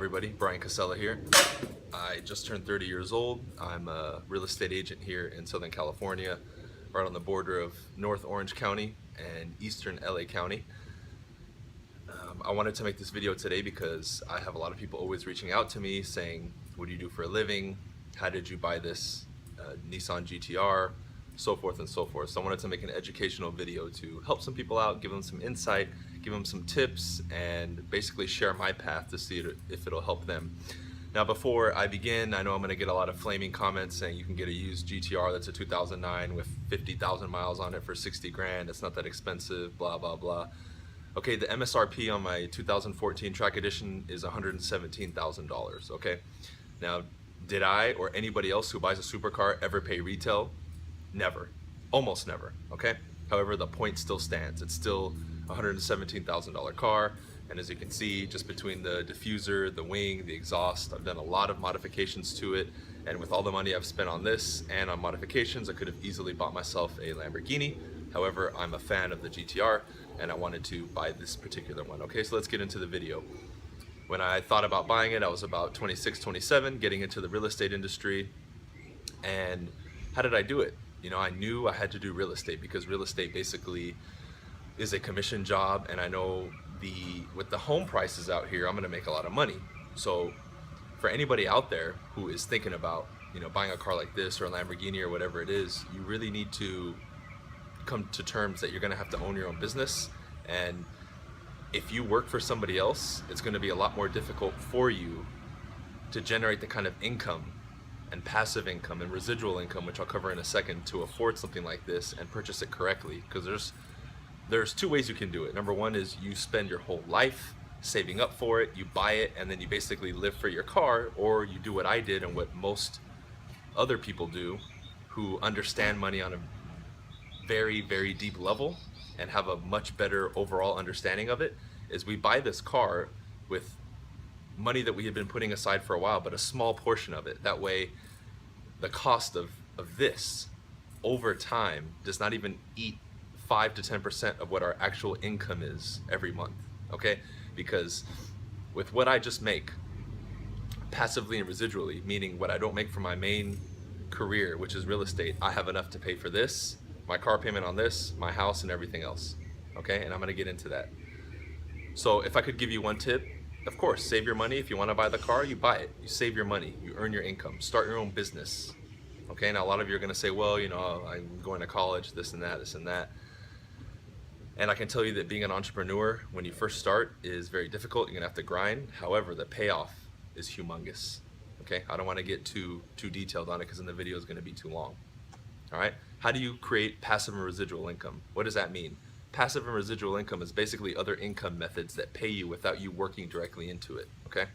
everybody, Brian Casella here. I just turned 30 years old. I'm a real estate agent here in Southern California, right on the border of North Orange County and Eastern LA County. I wanted to make this video today because I have a lot of people always reaching out to me saying, what do you do for a living? How did you buy this Nissan GTR? So forth and so forth. So I wanted to make an educational video to help some people out, give them some insight, give them some tips, and basically share my path to see if it'll help them. Now before I begin, I know I'm going to get a lot of flaming comments saying you can get a used GTR that's a 2009 with 50,000 miles on it for 60 grand. It's not that expensive, blah, blah, blah. Okay, the MSRP on my 2014 Track Edition is $117,000, okay? Now, did I or anybody else who buys a supercar ever pay retail? Never, almost never, okay? However, the point still stands. It's still a $117,000 car, and as you can see, just between the diffuser, the wing, the exhaust, I've done a lot of modifications to it, and with all the money I've spent on this and on modifications, I could have easily bought myself a Lamborghini. However, I'm a fan of the GTR, and I wanted to buy this particular one. Okay, so let's get into the video. When I thought about buying it, I was about 26, 27, getting into the real estate industry. And how did I do it? You know, I knew I had to do real estate because real estate basically is a commission job, and I know with the home prices out here, I'm gonna make a lot of money. So for anybody out there who is thinking about, you know, buying a car like this or a Lamborghini or whatever it is, you really need to come to terms that you're gonna have to own your own business. And if you work for somebody else, it's gonna be a lot more difficult for you to generate the kind of income and passive income and residual income, which I'll cover in a second, to afford something like this and purchase it correctly. Because there's two ways you can do it. Number one is you spend your whole life saving up for it, you buy it, and then you basically live for your car, or you do what I did and what most other people do who understand money on a very, very deep level and have a much better overall understanding of it, is we buy this car with money that we had been putting aside for a while, but a small portion of it. That way, the cost of this over time does not even eat 5 to 10% of what our actual income is every month, okay? Because with what I just make, passively and residually, meaning what I don't make from my main career, which is real estate, I have enough to pay for this, my car payment on this, my house, and everything else, okay? And I'm gonna get into that. So if I could give you one tip, of course, save your money. If you want to buy the car, you buy it. You save your money. You earn your income. Start your own business. Okay, now a lot of you are going to say, well, you know, I'm going to college, this and that, this and that. And I can tell you that being an entrepreneur, when you first start, is very difficult. You're going to have to grind. However, the payoff is humongous. Okay, I don't want to get too detailed on it because then the video is going to be too long. All right, how do you create passive and residual income? What does that mean? Passive and residual income is basically other income methods that pay you without you working directly into it, okay?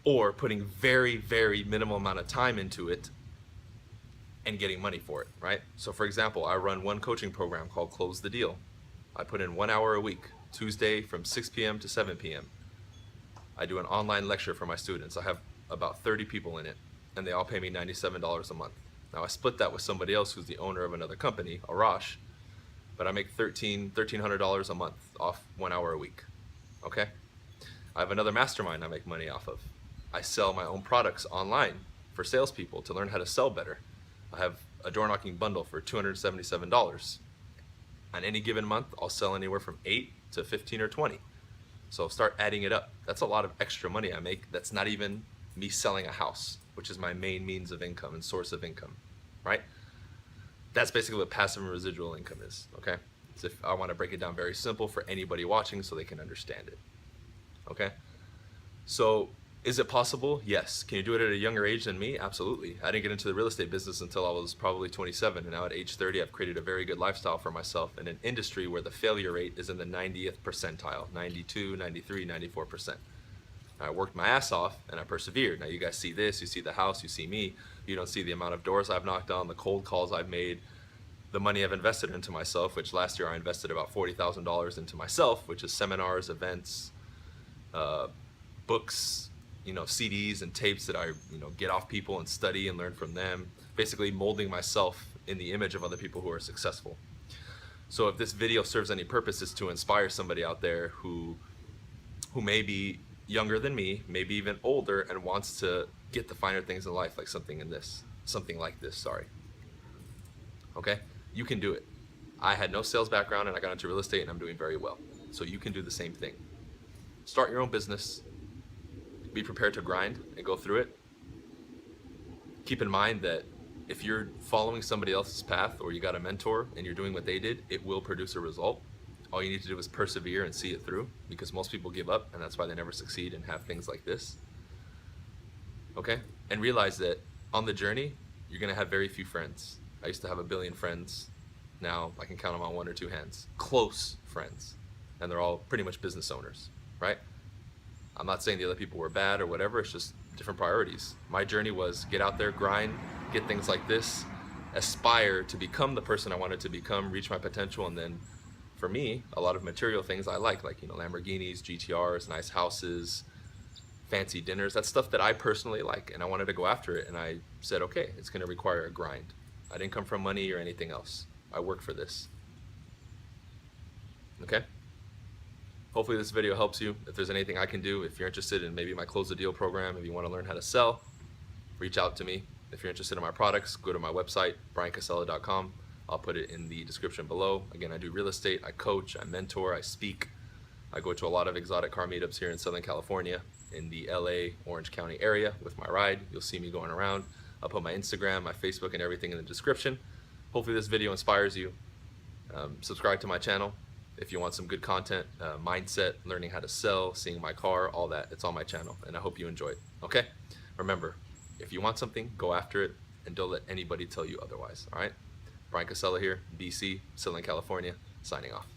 Or putting very, very minimal amount of time into it and getting money for it, right? So for example, I run one coaching program called Close the Deal. I put in 1 hour a week, Tuesday from 6 p.m. to 7 p.m. I do an online lecture for my students. I have about 30 people in it, and they all pay me $97 a month. Now I split that with somebody else who's the owner of another company, Arash, but I make $1,300 a month off 1 hour a week, okay? I have another mastermind I make money off of. I sell my own products online for salespeople to learn how to sell better. I have a door knocking bundle for $277. On any given month, I'll sell anywhere from 8 to 15 or 20. So start adding it up. That's a lot of extra money I make. That's not even me selling a house, which is my main means of income and source of income, right? That's basically what passive and residual income is, okay? So if I want to break it down very simple for anybody watching so they can understand it, okay? So is it possible? Yes. Can you do it at a younger age than me? Absolutely. I didn't get into the real estate business until I was probably 27, and now at age 30, I've created a very good lifestyle for myself in an industry where the failure rate is in the 90th percentile, 92, 93, 94%. I worked my ass off and I persevered. Now you guys see this, you see the house, you see me. You don't see the amount of doors I've knocked on, the cold calls I've made, the money I've invested into myself, which last year I invested about $40,000 into myself, which is seminars, events, books, you know, CDs and tapes that I, you know, get off people and study and learn from them, basically molding myself in the image of other people who are successful. So if this video serves any purpose, is to inspire somebody out there who maybe younger than me, maybe even older, and wants to get the finer things in life, like something like this, sorry. Okay? You can do it. I had no sales background and I got into real estate and I'm doing very well. So you can do the same thing. Start your own business. Be prepared to grind and go through it. Keep in mind that if you're following somebody else's path or you got a mentor and you're doing what they did, it will produce a result. All you need to do is persevere and see it through, because most people give up and that's why they never succeed and have things like this. Okay? And realize that on the journey, you're gonna have very few friends. I used to have 1 billion friends. Now I can count them on 1 or 2 hands. Close friends. And they're all pretty much business owners, right? I'm not saying the other people were bad or whatever, it's just different priorities. My journey was get out there, grind, get things like this, aspire to become the person I wanted to become, reach my potential, and then for me, a lot of material things I like Lamborghinis, GTRs, nice houses, fancy dinners. That's stuff that I personally like, and I wanted to go after it, and I said, okay, it's gonna require a grind. I didn't come from money or anything else. I work for this. Okay? Hopefully this video helps you. If there's anything I can do, if you're interested in maybe my Close the Deal program, if you want to learn how to sell, reach out to me. If you're interested in my products, go to my website, briancasella.com. I'll put it in the description below. Again, I do real estate, I coach, I mentor, I speak. I go to a lot of exotic car meetups here in Southern California, in the LA, Orange County area with my ride. You'll see me going around. I'll put my Instagram, my Facebook, and everything in the description. Hopefully this video inspires you. Subscribe to my channel if you want some good content, mindset, learning how to sell, seeing my car, all that. It's on my channel, and I hope you enjoy it. Okay? Remember, if you want something, go after it, and don't let anybody tell you otherwise. All right? Brian Casella here, BC, Southern California, signing off.